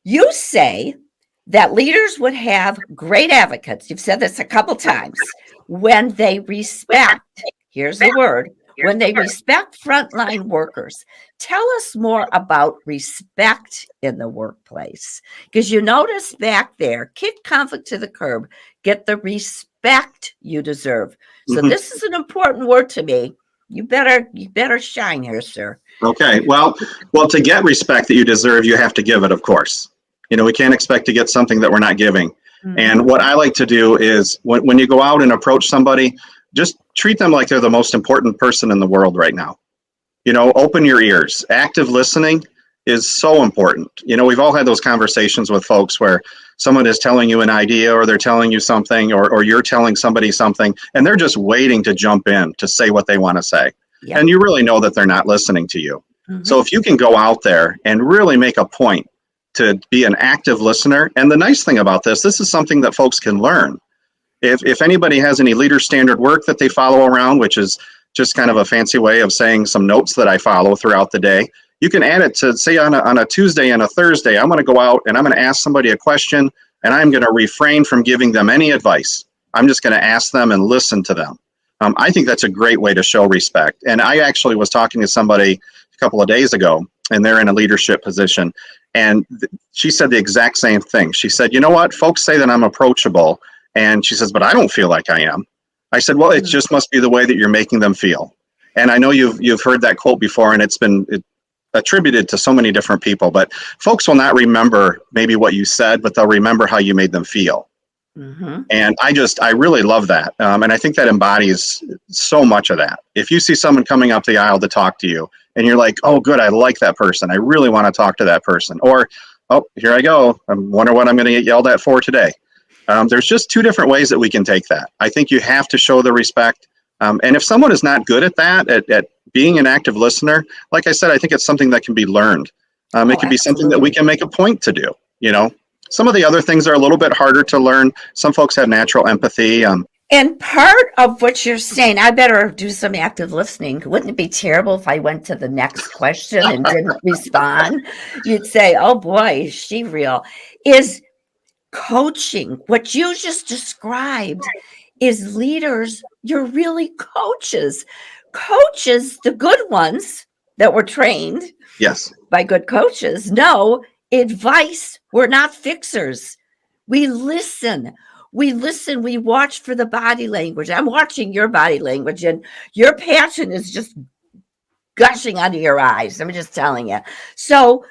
You say that leaders would have great advocates. You've said this a couple times when they respect, here's the word, when they respect frontline workers. Tell us more about respect in the workplace. Because you notice back there, kick conflict to the curb, get the respect you deserve. So Mhm. this is an important word to me. You better shine here, sir. Okay. Well, to get respect that you deserve, you have to give it, of course. We can't expect to get something that we're not giving. And what I like to do is when you go out and approach somebody, just treat them like they're the most important person in the world right now. Open your ears. Active listening is so important. We've all had those conversations with folks where someone is telling you an idea or they're telling you something or you're telling somebody something and they're just waiting to jump in to say what they want to say. Yep. And you really know that they're not listening to you. So if you can go out there and really make a point to be an active listener, and the nice thing about this is something that folks can learn. If anybody has any leader standard work that they follow around, which is just kind of a fancy way of saying some notes that I follow throughout the day, you can add it to, say, on a Tuesday and a Thursday, I'm going to go out and I'm going to ask somebody a question, and I'm going to refrain from giving them any advice. I'm just going to ask them and listen to them. I think that's a great way to show respect. And I actually was talking to somebody a couple of days ago, and they're in a leadership position, and she said the exact same thing. She said, you know what, folks say that I'm approachable, and she says, but I don't feel like I am. I said, well, it just must be the way that you're making them feel. And I know you've heard that quote before, and it's been attributed to so many different people, but folks will not remember maybe what you said, but they'll remember how you made them feel. And I really love that. And I think that embodies so much of that. If you see someone coming up the aisle to talk to you and you're like, oh, good, I like that person. I really want to talk to that person. Or, oh, here I go. I wonder what I'm going to get yelled at for today. There's just two different ways that we can take that. I think you have to show the respect. And if someone is not good at that, at being an active listener, like I said, I think it's something that can be learned. It can be something that we can make a point to do. Some of the other things are a little bit harder to learn. Some folks have natural empathy. And part of what you're saying, I better do some active listening. Wouldn't it be terrible if I went to the next question and didn't respond? You'd say, oh boy, is she real? Is coaching, what you just described, is leaders. You're really coaches. Coaches, the good ones that were trained Yes. by good coaches, know advice. We're not fixers. We listen. We listen. We watch for the body language. I'm watching your body language, and your passion is just gushing out of your eyes. I'm just telling you. So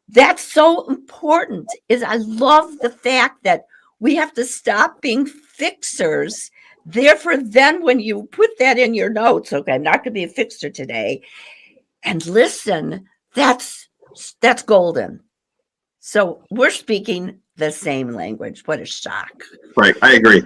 that's so important. Is I love the fact that we have to stop being fixers. Therefore, then when you put that in your notes, okay, I'm not going to be a fixer today, and listen, that's golden. So we're speaking the same language. What a shock. Right. I agree.